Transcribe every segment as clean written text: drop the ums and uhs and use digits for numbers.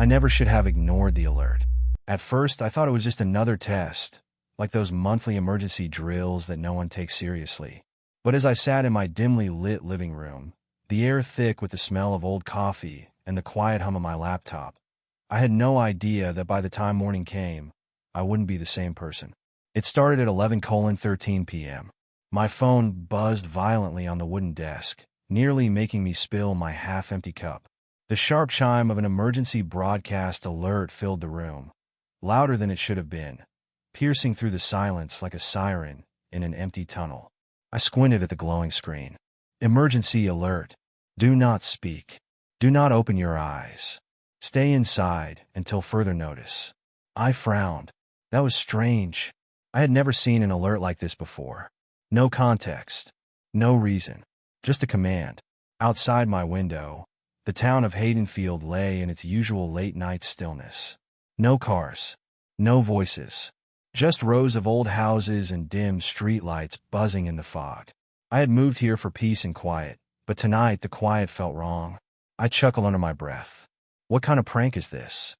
I never should have ignored the alert. At first, I thought it was just another test, like those monthly emergency drills that no one takes seriously. But as I sat in my dimly lit living room, the air thick with the smell of old coffee and the quiet hum of my laptop, I had no idea that by the time morning came, I wouldn't be the same person. It started at 11:13 p.m. My phone buzzed violently on the wooden desk, nearly making me spill my half-empty cup. The sharp chime of an emergency broadcast alert filled the room, louder than it should have been, piercing through the silence like a siren in an empty tunnel. I squinted at the glowing screen. Emergency alert. Do not speak. Do not open your eyes. Stay inside until further notice. I frowned. That was strange. I had never seen an alert like this before. No context. No reason. Just a command. Outside my window, the town of Haydenfield lay in its usual late-night stillness. No cars. No voices. Just rows of old houses and dim streetlights buzzing in the fog. I had moved here for peace and quiet, but tonight the quiet felt wrong. I chuckled under my breath. What kind of prank is this?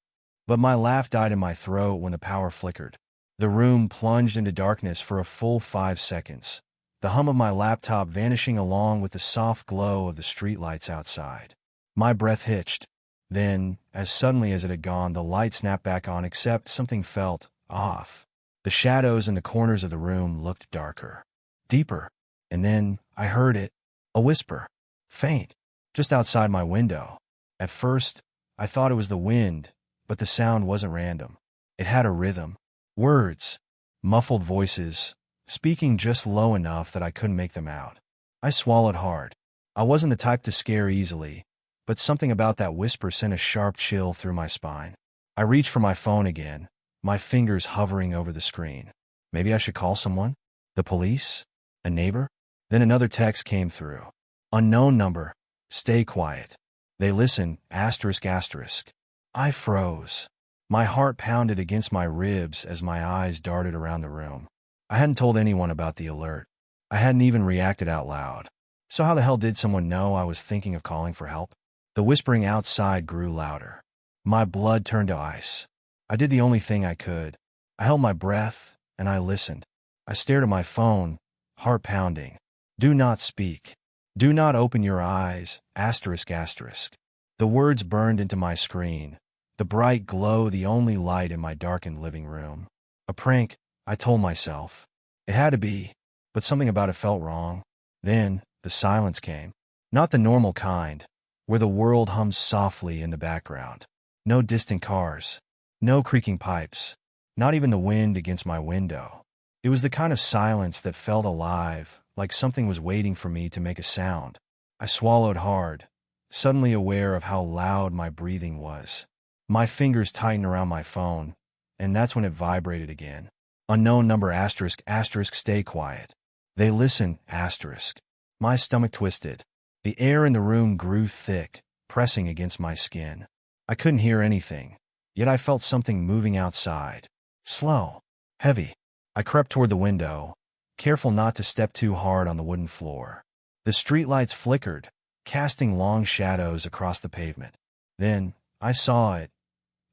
But my laugh died in my throat when the power flickered. The room plunged into darkness for a full 5 seconds, the hum of my laptop vanishing along with the soft glow of the streetlights outside. My breath hitched. Then, as suddenly as it had gone, the light snapped back on, except something felt off. The shadows in the corners of the room looked darker, deeper, and then I heard it, a whisper, faint, just outside my window. At first, I thought it was the wind, but the sound wasn't random. It had a rhythm. Words, muffled voices, speaking just low enough that I couldn't make them out. I swallowed hard. I wasn't the type to scare easily, but something about that whisper sent a sharp chill through my spine. I reached for my phone again, my fingers hovering over the screen. Maybe I should call someone? The police? A neighbor? Then another text came through. Unknown number. Stay quiet. They listen, asterisk asterisk. I froze. My heart pounded against my ribs as my eyes darted around the room. I hadn't told anyone about the alert. I hadn't even reacted out loud. So how the hell did someone know I was thinking of calling for help? The whispering outside grew louder. My blood turned to ice. I did the only thing I could. I held my breath, and I listened. I stared at my phone, heart pounding. Do not speak. Do not open your eyes, asterisk asterisk. The words burned into my screen, the bright glow the only light in my darkened living room. A prank, I told myself. It had to be, but something about it felt wrong. Then, the silence came. Not the normal kind, where the world hums softly in the background. No distant cars. No creaking pipes. Not even the wind against my window. It was the kind of silence that felt alive, like something was waiting for me to make a sound. I swallowed hard, suddenly aware of how loud my breathing was. My fingers tightened around my phone, and that's when it vibrated again. Unknown number asterisk asterisk stay quiet. They listen asterisk. My stomach twisted. The air in the room grew thick, pressing against my skin. I couldn't hear anything, yet I felt something moving outside. Slow. Heavy. I crept toward the window, careful not to step too hard on the wooden floor. The streetlights flickered, casting long shadows across the pavement. Then, I saw it.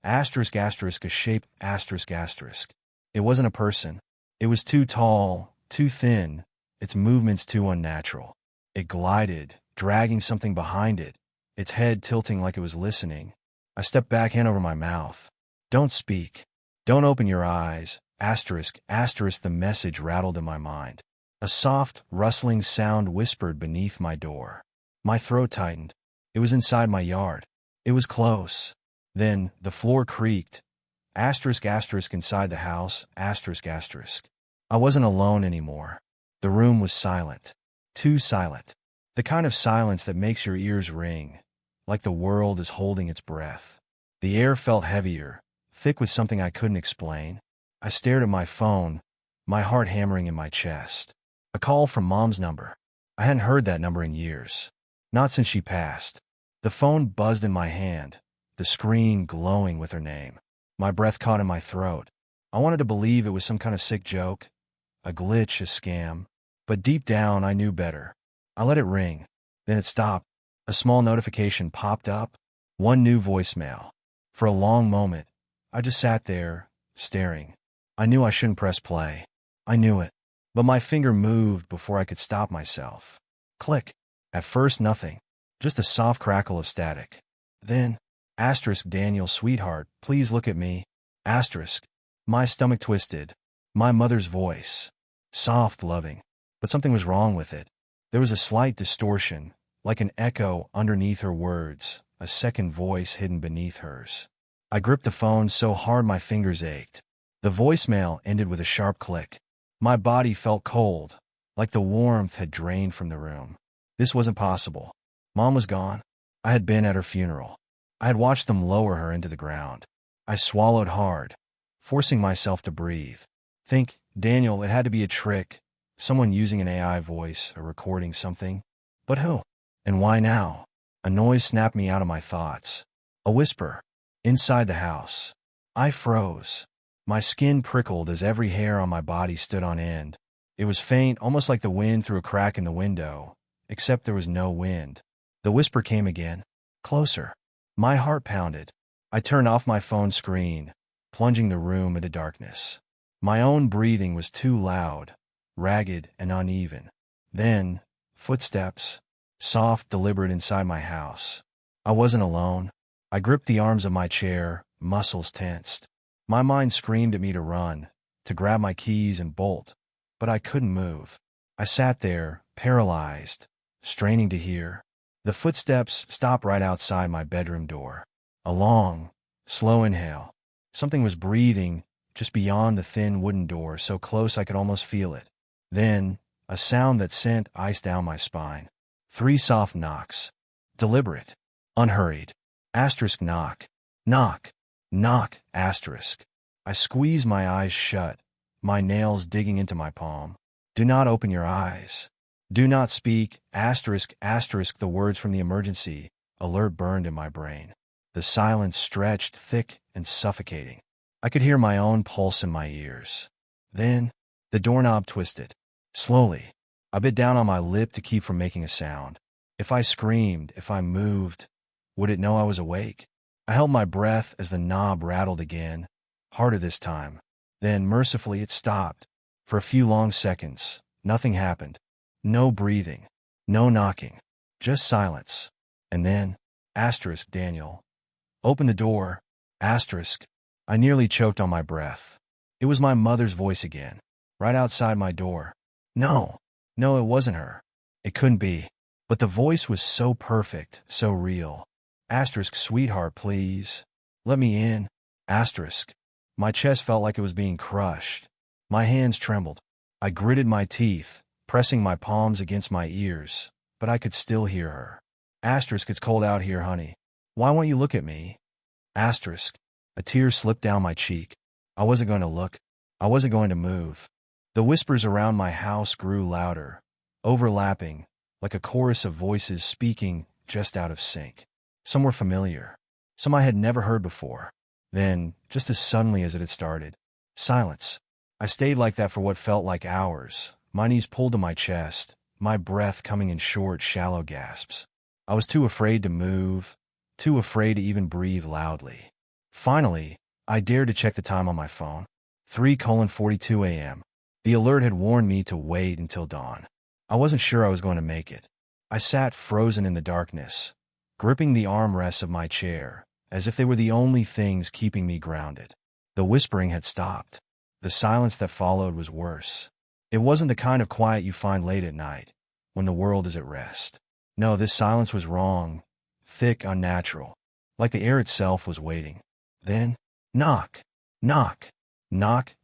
Asterisk asterisk a shape asterisk asterisk. It wasn't a person. It was too tall, too thin, its movements too unnatural. It glided, dragging something behind it, its head tilting like it was listening. I stepped back in over my mouth. Don't speak. Don't open your eyes. Asterisk, asterisk, the message rattled in my mind. A soft, rustling sound whispered beneath my door. My throat tightened. It was inside my yard. It was close. Then, the floor creaked. Asterisk, asterisk, inside the house. Asterisk, asterisk. I wasn't alone anymore. The room was silent. Too silent. The kind of silence that makes your ears ring, like the world is holding its breath. The air felt heavier, thick with something I couldn't explain. I stared at my phone, my heart hammering in my chest. A call from Mom's number. I hadn't heard that number in years. Not since she passed. The phone buzzed in my hand, the screen glowing with her name. My breath caught in my throat. I wanted to believe it was some kind of sick joke, a glitch, a scam. But deep down, I knew better. I let it ring. Then it stopped. A small notification popped up. One new voicemail. For a long moment, I just sat there, staring. I knew I shouldn't press play. I knew it. But my finger moved before I could stop myself. Click. At first, nothing. Just a soft crackle of static. Then, Daniel, sweetheart, please look at me. My stomach twisted. My mother's voice. Soft, loving. But something was wrong with it. There was a slight distortion, like an echo underneath her words, a second voice hidden beneath hers. I gripped the phone so hard my fingers ached. The voicemail ended with a sharp click. My body felt cold, like the warmth had drained from the room. This wasn't possible. Mom was gone. I had been at her funeral. I had watched them lower her into the ground. I swallowed hard, forcing myself to breathe. Think, Daniel, it had to be a trick. Someone using an AI voice or recording something. But who? And why now? A noise snapped me out of my thoughts. A whisper. Inside the house. I froze. My skin prickled as every hair on my body stood on end. It was faint, almost like the wind through a crack in the window, except there was no wind. The whisper came again. Closer. My heart pounded. I turned off my phone screen, plunging the room into darkness. My own breathing was too loud, ragged and uneven. Then, footsteps. Soft, deliberate inside my house. I wasn't alone. I gripped the arms of my chair, muscles tensed. My mind screamed at me to run, to grab my keys and bolt, but I couldn't move. I sat there, paralyzed, straining to hear. The footsteps stopped right outside my bedroom door. A long, slow inhale. Something was breathing just beyond the thin wooden door, so close I could almost feel it. Then, a sound that sent ice down my spine. 3 soft knocks. Deliberate. Unhurried. Knock. Knock. Knock. I squeezed my eyes shut, my nails digging into my palm. Do not open your eyes. Do not speak. The words from the emergency alert burned in my brain. The silence stretched thick and suffocating. I could hear my own pulse in my ears. Then, the doorknob twisted. Slowly. I bit down on my lip to keep from making a sound. If I screamed, if I moved, would it know I was awake? I held my breath as the knob rattled again, harder this time. Then, mercifully, it stopped. For a few long seconds, nothing happened. No breathing. No knocking. Just silence. And then, Daniel. Open the door. I nearly choked on my breath. It was my mother's voice again, right outside my door. No, it wasn't her. It couldn't be. But the voice was so perfect, so real. Sweetheart, please. Let me in. My chest felt like it was being crushed. My hands trembled. I gritted my teeth, pressing my palms against my ears, but I could still hear her. It's cold out here, honey. Why won't you look at me? A tear slipped down my cheek. I wasn't going to look. I wasn't going to move. The whispers around my house grew louder, overlapping, like a chorus of voices speaking just out of sync. Some were familiar. Some I had never heard before. Then, just as suddenly as it had started, silence. I stayed like that for what felt like hours, my knees pulled to my chest, my breath coming in short, shallow gasps. I was too afraid to move, too afraid to even breathe loudly. Finally, I dared to check the time on my phone. 3:42 a.m. The alert had warned me to wait until dawn. I wasn't sure I was going to make it. I sat frozen in the darkness, gripping the armrests of my chair, as if they were the only things keeping me grounded. The whispering had stopped. The silence that followed was worse. It wasn't the kind of quiet you find late at night, when the world is at rest. No, this silence was wrong, thick, unnatural, like the air itself was waiting. Then, knock, knock, knock,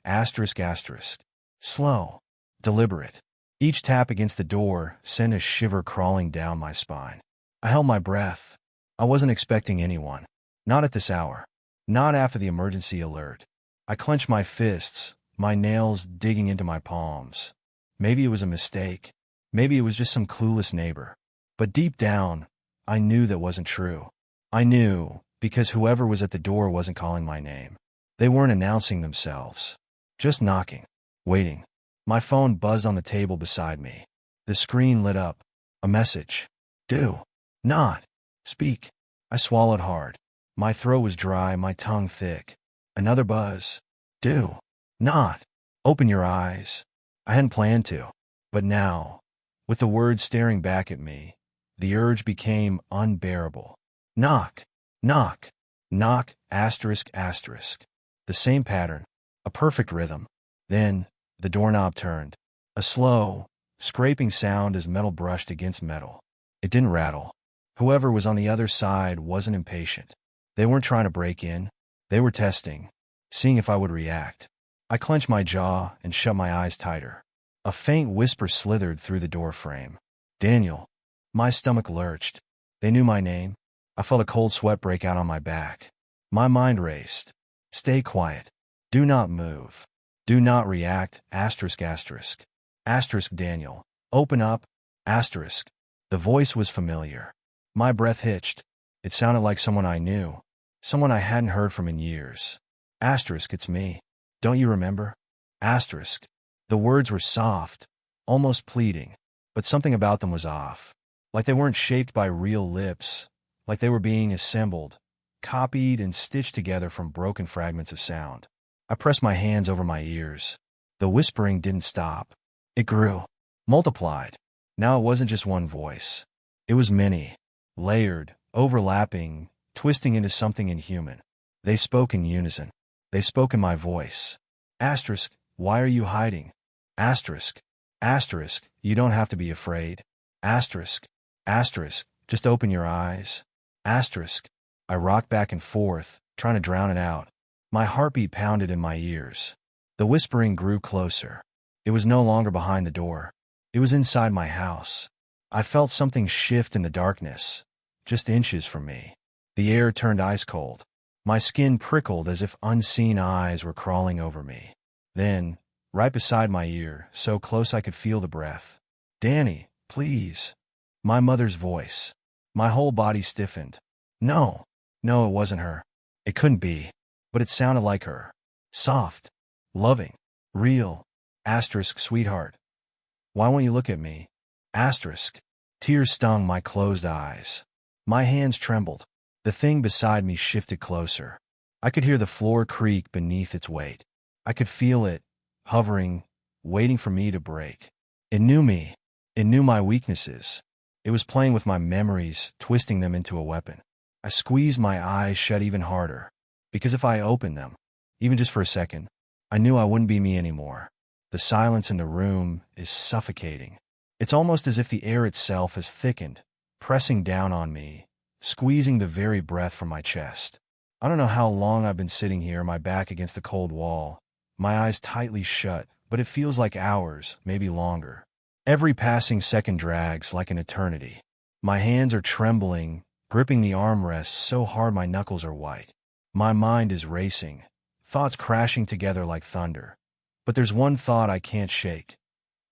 slow, deliberate. Each tap against the door sent a shiver crawling down my spine. I held my breath. I wasn't expecting anyone. Not at this hour. Not after the emergency alert. I clenched my fists, my nails digging into my palms. Maybe it was a mistake. Maybe it was just some clueless neighbor. But deep down, I knew that wasn't true. I knew, because whoever was at the door wasn't calling my name. They weren't announcing themselves. Just knocking. Waiting. My phone buzzed on the table beside me. The screen lit up. A message. Do not speak. I swallowed hard. My throat was dry, my tongue thick. Another buzz. Do not open your eyes. I hadn't planned to. But now, with the words staring back at me, the urge became unbearable. Knock, knock, knock, asterisk, asterisk. The same pattern, a perfect rhythm. Then, the doorknob turned. A slow, scraping sound as metal brushed against metal. It didn't rattle. Whoever was on the other side wasn't impatient. They weren't trying to break in. They were testing, seeing if I would react. I clenched my jaw and shut my eyes tighter. A faint whisper slithered through the door frame. Daniel. My stomach lurched. They knew my name. I felt a cold sweat break out on my back. My mind raced. Stay quiet. Do not move. Do not react, asterisk, asterisk. Asterisk, Daniel. Open up, asterisk. The voice was familiar. My breath hitched. It sounded like someone I knew. Someone I hadn't heard from in years. Asterisk, it's me. Don't you remember? Asterisk. The words were soft, almost pleading, but something about them was off. Like they weren't shaped by real lips, like they were being assembled, copied and stitched together from broken fragments of sound. I pressed my hands over my ears. The whispering didn't stop. It grew, multiplied. Now it wasn't just one voice. It was many, layered, overlapping, twisting into something inhuman. They spoke in unison. They spoke in my voice. Asterisk, why are you hiding? Asterisk, asterisk, you don't have to be afraid. Asterisk, asterisk, just open your eyes. Asterisk. I rocked back and forth, trying to drown it out. My heartbeat pounded in my ears. The whispering grew closer. It was no longer behind the door. It was inside my house. I felt something shift in the darkness, just inches from me. The air turned ice cold. My skin prickled as if unseen eyes were crawling over me. Then, right beside my ear, so close I could feel the breath. Danny, please. My mother's voice. My whole body stiffened. No, no, it wasn't her. It couldn't be. But it sounded like her. Soft, loving, real. Asterisk, sweetheart. Why won't you look at me? Asterisk. Tears stung my closed eyes. My hands trembled. The thing beside me shifted closer. I could hear the floor creak beneath its weight. I could feel it, hovering, waiting for me to break. It knew me. It knew my weaknesses. It was playing with my memories, twisting them into a weapon. I squeezed my eyes shut even harder, because if I opened them, even just for a second, I knew I wouldn't be me anymore. The silence in the room is suffocating. It's almost as if the air itself has thickened, pressing down on me, squeezing the very breath from my chest. I don't know how long I've been sitting here, my back against the cold wall, my eyes tightly shut, but it feels like hours, maybe longer. Every passing second drags like an eternity. My hands are trembling, gripping the armrests so hard my knuckles are white. My mind is racing, thoughts crashing together like thunder. But there's one thought I can't shake.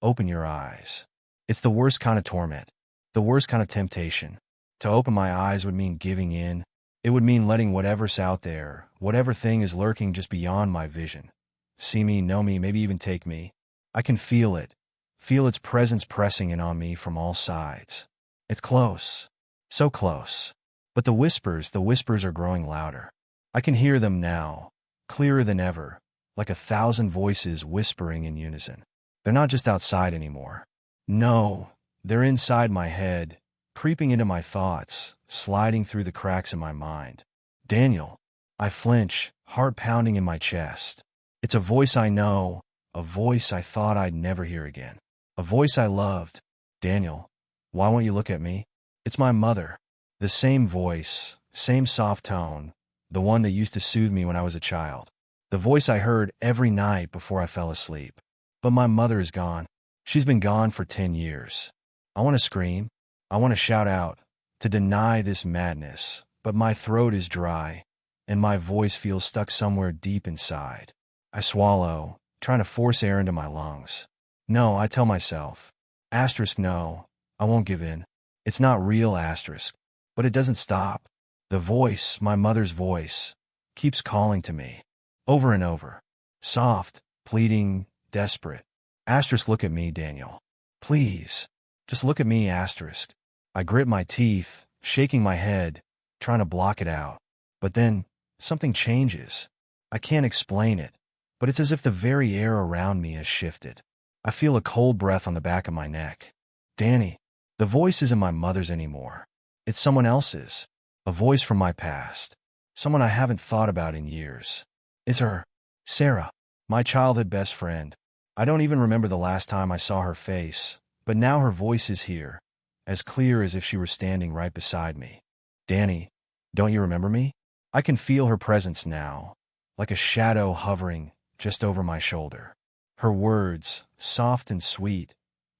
Open your eyes. It's the worst kind of torment, the worst kind of temptation. To open my eyes would mean giving in. It would mean letting whatever's out there, whatever thing is lurking just beyond my vision, see me, know me, maybe even take me. I can feel it, feel its presence pressing in on me from all sides. It's close, so close. But the whispers are growing louder. I can hear them now, clearer than ever, like 1,000 voices whispering in unison. They're not just outside anymore. No, they're inside my head, creeping into my thoughts, sliding through the cracks in my mind. Daniel. I flinch, heart pounding in my chest. It's a voice I know, a voice I thought I'd never hear again. A voice I loved. Daniel, why won't you look at me? It's my mother. The same voice, same soft tone, the one that used to soothe me when I was a child. The voice I heard every night before I fell asleep. But my mother is gone. She's been gone for 10 years. I want to scream. I want to shout out, to deny this madness, but my throat is dry, and my voice feels stuck somewhere deep inside. I swallow, trying to force air into my lungs. No, I tell myself. Asterisk, no, I won't give in. It's not real, asterisk. But it doesn't stop. The voice, my mother's voice, keeps calling to me, over and over. Soft, pleading, desperate. Asterisk, look at me, Daniel. Please. Just look at me, asterisk. I grit my teeth, shaking my head, trying to block it out. But then, something changes. I can't explain it, but it's as if the very air around me has shifted. I feel a cold breath on the back of my neck. Danny. The voice isn't my mother's anymore. It's someone else's. A voice from my past. Someone I haven't thought about in years. It's her. Sarah. My childhood best friend. I don't even remember the last time I saw her face, but now her voice is here, as clear as if she were standing right beside me. Danny, don't you remember me? I can feel her presence now, like a shadow hovering just over my shoulder. Her words, soft and sweet,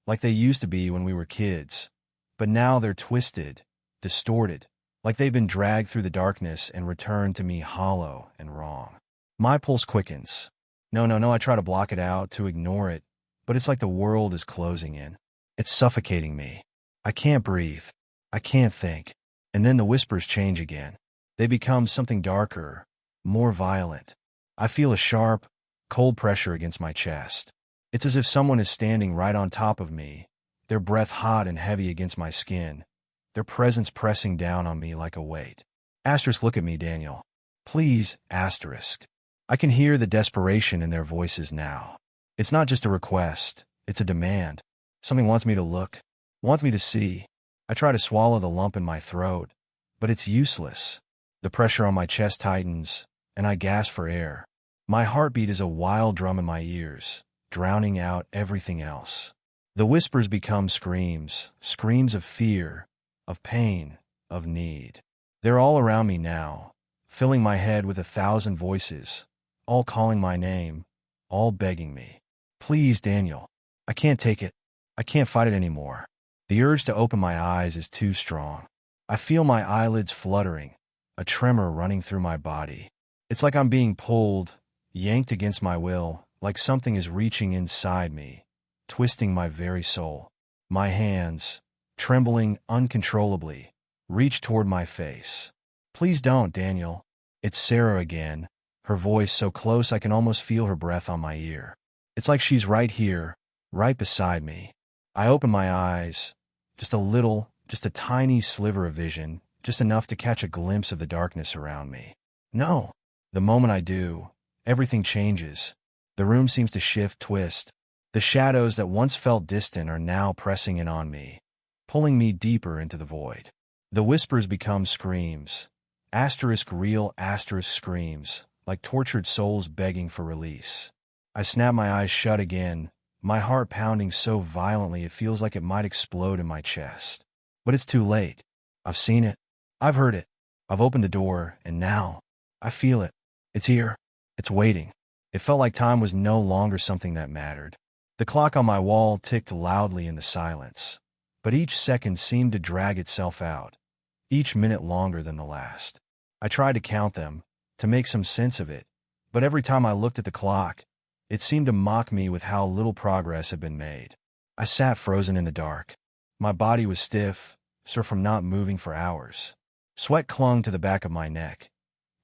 like they used to be when we were kids, but now they're twisted, distorted, like they've been dragged through the darkness and returned to me hollow and wrong. My pulse quickens. No, I try to block it out, to ignore it, but it's like the world is closing in. It's suffocating me. I can't breathe. I can't think. And then the whispers change again. They become something darker, more violent. I feel a sharp, cold pressure against my chest. It's as if someone is standing right on top of me, their breath hot and heavy against my skin, their presence pressing down on me like a weight. Asterisk, look at me, Daniel. Please, asterisk. I can hear the desperation in their voices now. It's not just a request, it's a demand. Something wants me to look, wants me to see. I try to swallow the lump in my throat, but it's useless. The pressure on my chest tightens, and I gasp for air. My heartbeat is a wild drum in my ears, drowning out everything else. The whispers become screams, screams of fear, of pain, of need. They're all around me now, filling my head with 1,000 voices, all calling my name, all begging me. Please, Daniel. I can't take it. I can't fight it anymore. The urge to open my eyes is too strong. I feel my eyelids fluttering, a tremor running through my body. It's like I'm being pulled, yanked against my will, like something is reaching inside me, twisting my very soul. My hands, trembling uncontrollably, reach toward my face. Please don't, Daniel. It's Sarah again, her voice so close I can almost feel her breath on my ear. It's like she's right here, right beside me. I open my eyes, just a tiny sliver of vision, just enough to catch a glimpse of the darkness around me. No. The moment I do, everything changes. The room seems to shift, twist. The shadows that once felt distant are now pressing in on me, pulling me deeper into the void. The whispers become screams. Real screams, like tortured souls begging for release. I snap my eyes shut again, my heart pounding so violently it feels like it might explode in my chest. But it's too late. I've seen it. I've heard it. I've opened the door, and now I feel it. It's here. It's waiting. It felt like time was no longer something that mattered. The clock on my wall ticked loudly in the silence, but each second seemed to drag itself out, each minute longer than the last. I tried to count them, to make some sense of it, but every time I looked at the clock, it seemed to mock me with how little progress had been made. I sat frozen in the dark. My body was stiff, so from not moving for hours. Sweat clung to the back of my neck,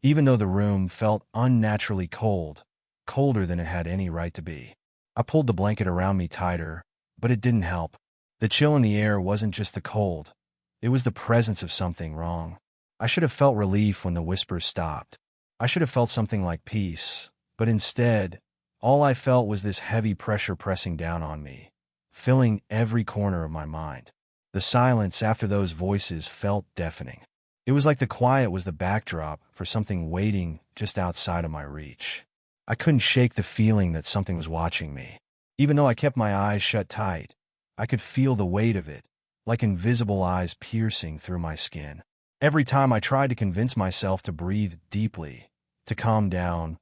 even though the room felt unnaturally cold, colder than it had any right to be. I pulled the blanket around me tighter, but it didn't help. The chill in the air wasn't just the cold. It was the presence of something wrong. I should have felt relief when the whispers stopped. I should have felt something like peace, but instead, all I felt was this heavy pressure pressing down on me, filling every corner of my mind. The silence after those voices felt deafening. It was like the quiet was the backdrop for something waiting just outside of my reach. I couldn't shake the feeling that something was watching me. Even though I kept my eyes shut tight, I could feel the weight of it, like invisible eyes piercing through my skin. Every time I tried to convince myself to breathe deeply, to calm down,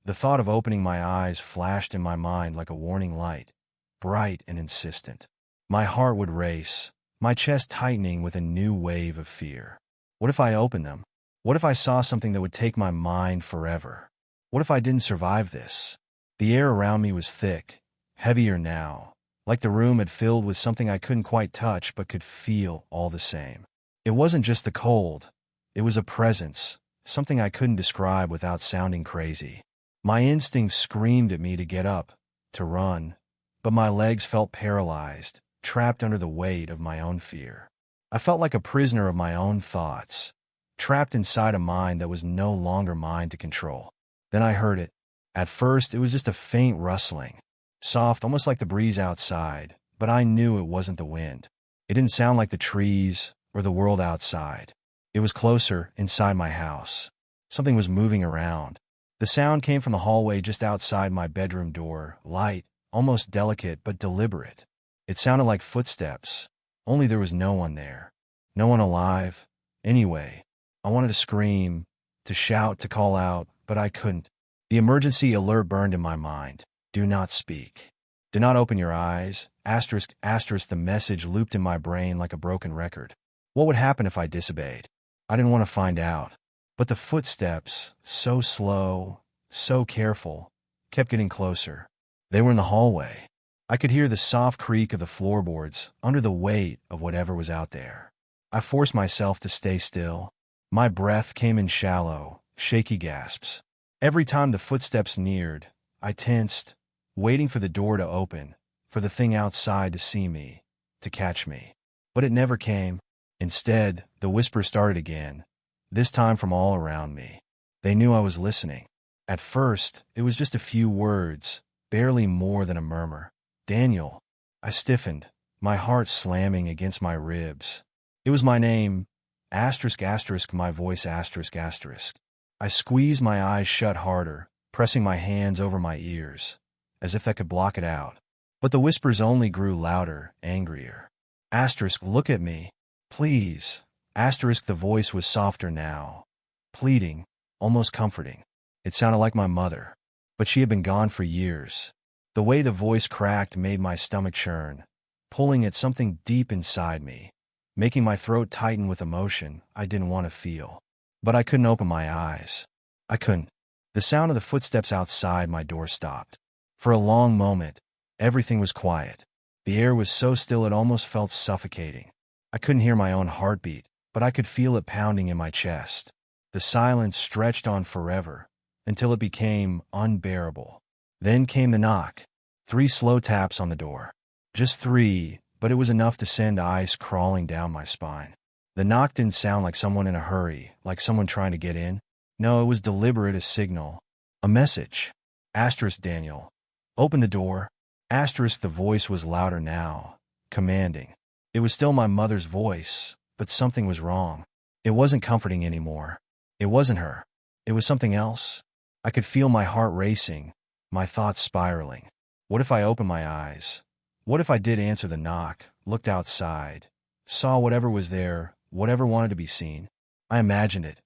the thought of opening my eyes flashed in my mind like a warning light, bright and insistent. My heart would race, my chest tightening with a new wave of fear. What if I opened them? What if I saw something that would take my mind forever? What if I didn't survive this? The air around me was thick, heavier now, like the room had filled with something I couldn't quite touch but could feel all the same. It wasn't just the cold, it was a presence, something I couldn't describe without sounding crazy. My instincts screamed at me to get up, to run, but my legs felt paralyzed, trapped under the weight of my own fear. I felt like a prisoner of my own thoughts, trapped inside a mind that was no longer mine to control. Then I heard it. At first, it was just a faint rustling, soft, almost like the breeze outside, but I knew it wasn't the wind. It didn't sound like the trees or the world outside. It was closer, inside my house. Something was moving around. The sound came from the hallway just outside my bedroom door, light, almost delicate but deliberate. It sounded like footsteps, only there was no one there. No one alive. Anyway, I wanted to scream, to shout, to call out, but I couldn't. The emergency alert burned in my mind. Do not speak. Do not open your eyes. Asterisk, asterisk, the message looped in my brain like a broken record. What would happen if I disobeyed? I didn't want to find out. But the footsteps, so slow, so careful, kept getting closer. They were in the hallway. I could hear the soft creak of the floorboards under the weight of whatever was out there. I forced myself to stay still. My breath came in shallow, shaky gasps. Every time the footsteps neared, I tensed, waiting for the door to open, for the thing outside to see me, to catch me. But it never came. Instead, the whisper started again, this time from all around me. They knew I was listening. At first, it was just a few words, barely more than a murmur. Daniel. I stiffened, my heart slamming against my ribs. It was my name, asterisk, asterisk, my voice, asterisk, asterisk. I squeezed my eyes shut harder, pressing my hands over my ears, as if that could block it out. But the whispers only grew louder, angrier. Asterisk, look at me. Please. Asterisk, the voice was softer now. Pleading, almost comforting. It sounded like my mother. But she had been gone for years. The way the voice cracked made my stomach churn, pulling at something deep inside me, making my throat tighten with emotion I didn't want to feel. But I couldn't open my eyes. I couldn't. The sound of the footsteps outside my door stopped. For a long moment, everything was quiet. The air was so still it almost felt suffocating. I couldn't hear my own heartbeat, but I could feel it pounding in my chest. The silence stretched on forever, until it became unbearable. Then came the knock. 3 slow taps on the door. Just 3, but it was enough to send ice crawling down my spine. The knock didn't sound like someone in a hurry, like someone trying to get in. No, it was deliberate, a signal. A message. Asterisk, Daniel. Open the door. Asterisk, the voice was louder now, commanding. It was still my mother's voice, but something was wrong. It wasn't comforting anymore. It wasn't her. It was something else. I could feel my heart racing, my thoughts spiraling. What if I opened my eyes? What if I did answer the knock, looked outside, saw whatever was there, whatever wanted to be seen? I imagined it.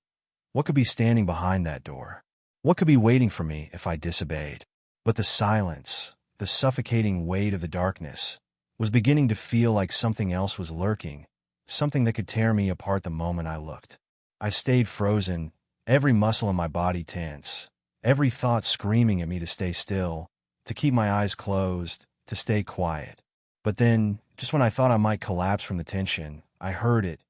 What could be standing behind that door? What could be waiting for me if I disobeyed? But the silence, the suffocating weight of the darkness, was beginning to feel like something else was lurking, something that could tear me apart the moment I looked. I stayed frozen, every muscle in my body tense, every thought screaming at me to stay still, to keep my eyes closed, to stay quiet. But then, just when I thought I might collapse from the tension, I heard it,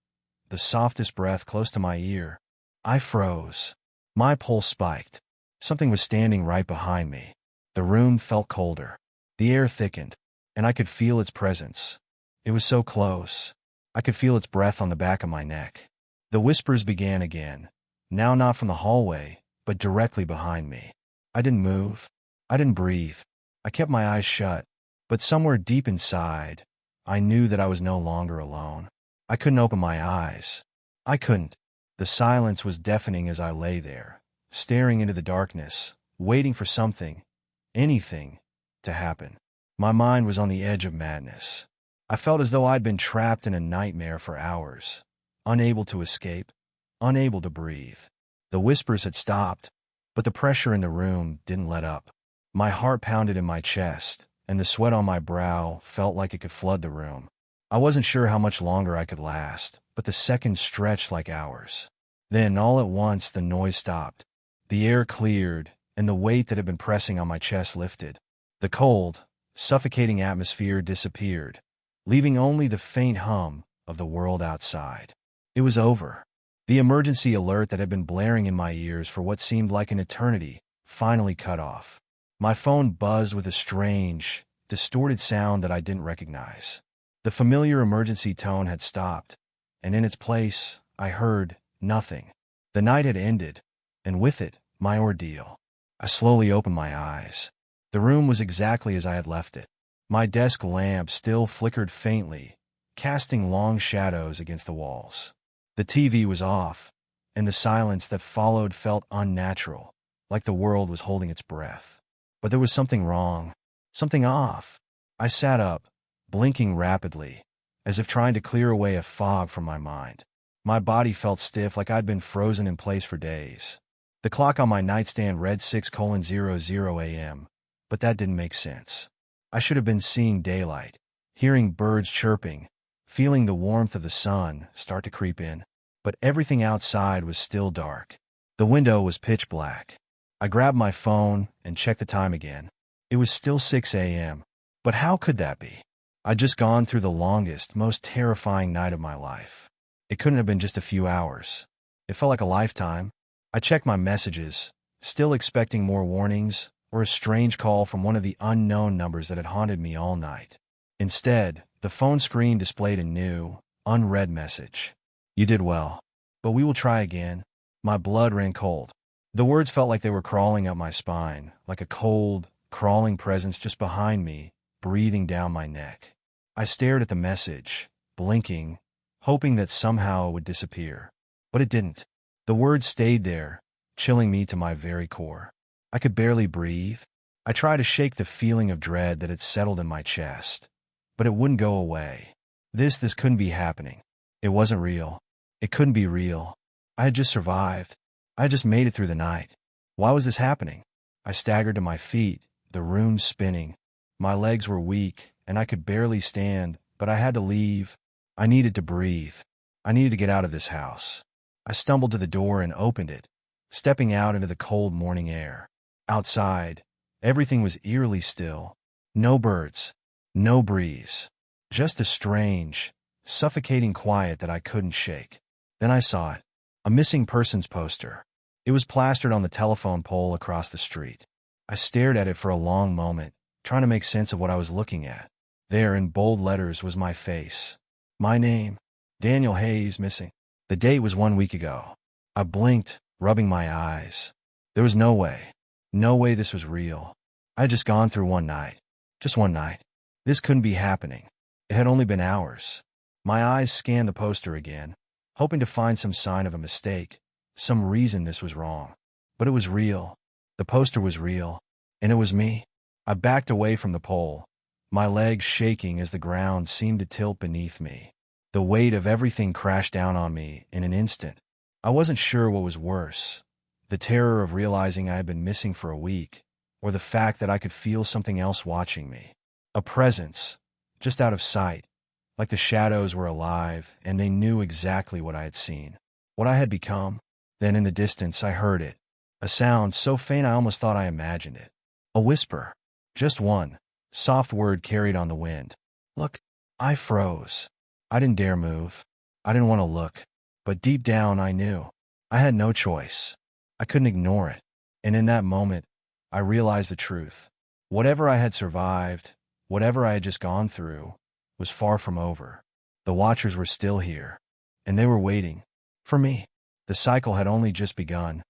the softest breath close to my ear. I froze. My pulse spiked. Something was standing right behind me. The room felt colder. The air thickened, and I could feel its presence. It was so close. I could feel its breath on the back of my neck. The whispers began again, now not from the hallway, but directly behind me. I didn't move. I didn't breathe. I kept my eyes shut. But somewhere deep inside, I knew that I was no longer alone. I couldn't open my eyes. I couldn't. The silence was deafening as I lay there, staring into the darkness, waiting for something, anything, to happen. My mind was on the edge of madness. I felt as though I'd been trapped in a nightmare for hours, unable to escape, unable to breathe. The whispers had stopped, but the pressure in the room didn't let up. My heart pounded in my chest, and the sweat on my brow felt like it could flood the room. I wasn't sure how much longer I could last, but the seconds stretched like hours. Then, all at once, the noise stopped. The air cleared, and the weight that had been pressing on my chest lifted. The cold, suffocating atmosphere disappeared, leaving only the faint hum of the world outside. It was over. The emergency alert that had been blaring in my ears for what seemed like an eternity finally cut off. My phone buzzed with a strange, distorted sound that I didn't recognize. The familiar emergency tone had stopped, and in its place, I heard, nothing. The night had ended, and with it, my ordeal. I slowly opened my eyes. The room was exactly as I had left it. My desk lamp still flickered faintly, casting long shadows against the walls. The TV was off, and the silence that followed felt unnatural, like the world was holding its breath. But there was something wrong, something off. I sat up, blinking rapidly, as if trying to clear away a fog from my mind. My body felt stiff, like I'd been frozen in place for days. The clock on my nightstand read 6:00 a.m., but that didn't make sense. I should have been seeing daylight, hearing birds chirping, feeling the warmth of the sun start to creep in. But everything outside was still dark. The window was pitch black. I grabbed my phone and checked the time again. It was still 6 a.m. But how could that be? I'd just gone through the longest, most terrifying night of my life. It couldn't have been just a few hours. It felt like a lifetime. I checked my messages, still expecting more warnings or a strange call from one of the unknown numbers that had haunted me all night. Instead, the phone screen displayed a new, unread message. "You did well, but we will try again." My blood ran cold. The words felt like they were crawling up my spine, like a cold, crawling presence just behind me, breathing down my neck. I stared at the message, blinking, hoping that somehow it would disappear. But it didn't. The words stayed there, chilling me to my very core. I could barely breathe. I tried to shake the feeling of dread that had settled in my chest, but it wouldn't go away. This couldn't be happening. It wasn't real. It couldn't be real. I had just survived. I had just made it through the night. Why was this happening? I staggered to my feet, the room spinning. My legs were weak, and I could barely stand, but I had to leave. I needed to breathe. I needed to get out of this house. I stumbled to the door and opened it, stepping out into the cold morning air. Outside, everything was eerily still. No birds, no breeze, just a strange, suffocating quiet that I couldn't shake. Then I saw it, a missing persons poster. It was plastered on the telephone pole across the street. I stared at it for a long moment, trying to make sense of what I was looking at. There in bold letters was my face. My name, Daniel Hayes, missing. The date was 1 week ago. I blinked, rubbing my eyes. There was no way this was real. I had just gone through one night. Just one night. This couldn't be happening. It had only been hours. My eyes scanned the poster again, hoping to find some sign of a mistake, some reason this was wrong. But it was real. The poster was real, and it was me. I backed away from the pole, my legs shaking as the ground seemed to tilt beneath me. The weight of everything crashed down on me in an instant. I wasn't sure what was worse, the terror of realizing I had been missing for a week, or the fact that I could feel something else watching me. A presence, just out of sight, like the shadows were alive and they knew exactly what I had seen, what I had become. Then in the distance I heard it, a sound so faint I almost thought I imagined it. A whisper, just one, soft word carried on the wind. Look. I froze. I didn't dare move. I didn't want to look. But deep down I knew. I had no choice. I couldn't ignore it. And in that moment, I realized the truth. Whatever I had survived, whatever I had just gone through, was far from over. The Watchers were still here, and they were waiting for me. The cycle had only just begun.